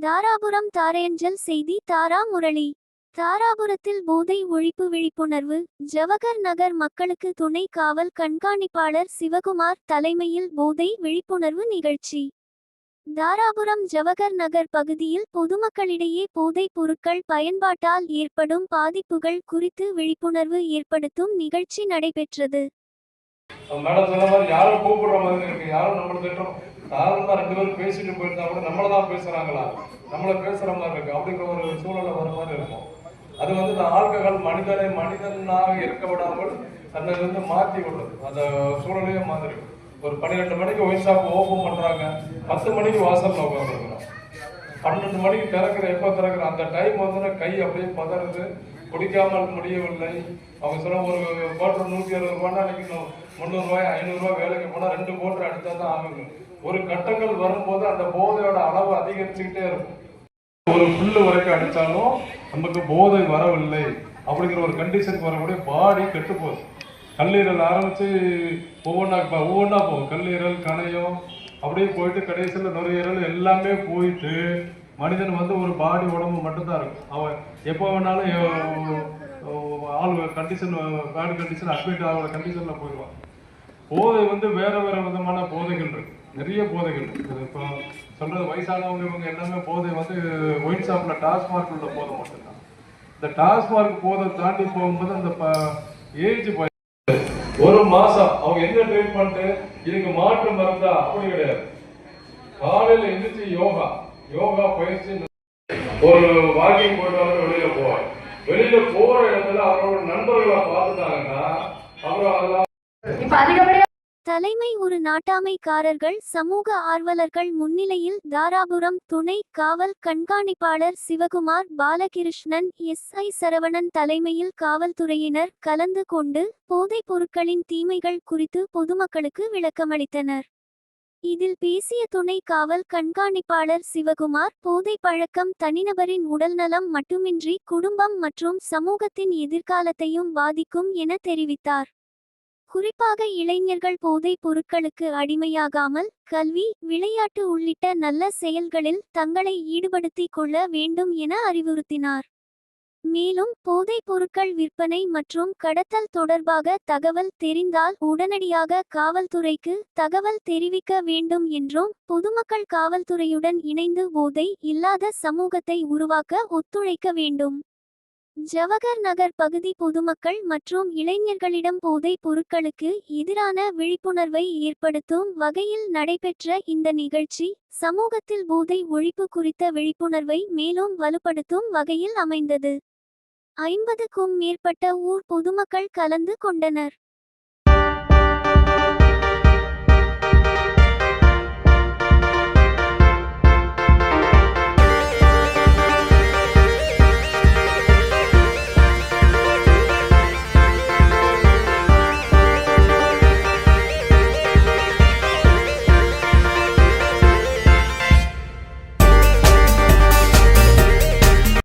தாராபுரம் தாரையஞ்சல் செய்தி தாரா முரளி. தாராபுரத்தில் போதை ஒழிப்பு விழிப்புணர்வு. ஜவஹர் நகர் மக்களுக்கு துணை காவல் கண்காணிப்பாளர் சிவகுமார் தலைமையில் போதை விழிப்புணர்வு நிகழ்ச்சி. தாராபுரம் ஜவஹர் நகர் பகுதியில் பொதுமக்களிடையே போதைப் பொருட்கள் பயன்பாட்டால் ஏற்படும் பாதிப்புகள் குறித்து விழிப்புணர்வு ஏற்படுத்தும் நிகழ்ச்சி நடைபெற்றது. மேடம் சொன்ன மாதிரி யாரும் கூப்பிடுற மாதிரி இருக்கு, யாரும் நம்மளை திட்டம் சாதாரணமா 2 பேரும் பேசிட்டு போயிருந்தா கூட நம்மளதான் பேசுறாங்களா, நம்மள பேசுற மாதிரி இருக்கு அப்படிங்கிற ஒரு சூழலை வர மாதிரி இருக்கும். அது இந்த ஆல்கஹால் மனிதனை மனிதனாக இருக்க விடாமல் தன்னை மாற்றி விடுறது, அந்த சூழலையே மாதிரி இருக்கு. ஒரு 12 மணிக்கு ஒயின் ஷாப் ஓப்பன் பண்றாங்க, 10 மணிக்கு வாசல்ல உட்காந்துருக்குறோம். 12 மணிக்கு திறக்கிற எப்ப திறக்கிற அந்த டைம் கை அப்படியே பதறது, குடிக்காமல் முடியவில்லை. அவங்க சொல்ல ஒரு குவார்டர் 160 ரூபான்னா அன்னைக்கு 300 ரூபாய் 500 ரூபாய் வேலைக்கு போனா 2 குவார்டர் அடித்தா தான் ஆகுங்க. ஒரு கட்டங்கள் வரும்போது அந்த போதையோட அளவு அதிகரிச்சுக்கிட்டே இருக்கும். ஒரு புல்லு வரைக்கும் அடித்தாலும் நமக்கு போதை வரவில்லை அப்படிங்கிற ஒரு கண்டிஷனுக்கு வரக்கூடிய பாடி கெட்டு போகுது. கல்லீரல் ஆரம்பிச்சு ஒவ்வொன்றா போகும். கல்லீரல் கணையம் அப்படியே போயிட்டு கடைசியில் நுரையீரல் எல்லாமே போயிட்டு மனிதன் ஒரு பாடி உடம்பு மட்டும்தான் இருக்கும். அவன் எப்போ வேணாலும் ஆள் கண்டிஷன் பேட் கண்டிஷன் அட்மிட் ஆகிற கண்டிஷனில் போயிடுவான். போதை வேற வேற விதமான போதைகள் இருக்கு, நிறைய போதைகள் இருக்கு. இப்போ சொல்றது வயசானவங்க இவங்க எல்லாமே போதை ஒயின் ஷாப்ல டாஸ்மார்க் உள்ள போதை மட்டும்தான். இந்த டாஸ்மார்க் போதை தாண்டி போகும்போது அந்த ஏஜ் 1 மாசம் அவங்க என்ன ட்ரீட்மெண்ட், இதுக்கு மாற்று மருந்தா அப்படி கிடையாது. காலையில எந்திரிச்சு யோகா பயிற்சி, ஒரு வாக்கிங் போட்டு வெளியில போவார். வெளியில போற இடத்துல அவரோட நண்பர்களை பார்த்துட்டாங்கன்னா அப்புறம் அதெல்லாம் தலைமை ஒரு நாட்டாமைக்காரர்கள் சமூக ஆர்வலர்கள் முன்னிலையில் தாராபுரம் துணை காவல் கண்காணிப்பாளர் சிவகுமார் பாலகிருஷ்ணன் SI சரவணன் தலைமையில் காவல்துறையினர் கலந்து கொண்டு போதைப் பொருட்களின் தீமைகள் குறித்து பொதுமக்களுக்கு விளக்கமளித்தனர். இதில் பேசிய துணை காவல் கண்காணிப்பாளர் சிவகுமார் போதை பழக்கம் தனிநபரின் உடல்நலம் மட்டுமின்றி குடும்பம் மற்றும் சமூகத்தின் எதிர்காலத்தையும் பாதிக்கும் என தெரிவித்தார். குறிப்பாக இளைஞர்கள் போதைப் பொருட்களுக்கு அடிமையாகாமல் கல்வி, விளையாட்டு உள்ளிட்ட நல்ல செயல்களில் தங்களை ஈடுபடுத்திக் கொள்ள வேண்டும் என அறிவுறுத்தினார். மேலும் போதைப் பொருட்கள் விற்பனை மற்றும் கடத்தல் தொடர்பாக தகவல் தெரிந்தால் உடனடியாக காவல்துறைக்கு தகவல் தெரிவிக்க வேண்டும் என்றும் பொதுமக்கள் காவல்துறையுடன் இணைந்து போதை இல்லாத சமூகத்தை உருவாக்க ஒத்துழைக்க வேண்டும். ஜவஹர் நகர் பகுதி பொதுமக்கள் மற்றும் இளைஞர்களிடம் போதைப் பொருட்களுக்கு எதிரான விழிப்புணர்வை ஏற்படுத்தும் வகையில் நடைபெற்ற இந்த நிகழ்ச்சி சமூகத்தில் போதை ஒழிப்பு குறித்த விழிப்புணர்வை மேலும் வலுப்படுத்தும் வகையில் அமைந்தது. 50க்கும் மேற்பட்ட ஊர் பொதுமக்கள் கலந்து கொண்டனர்.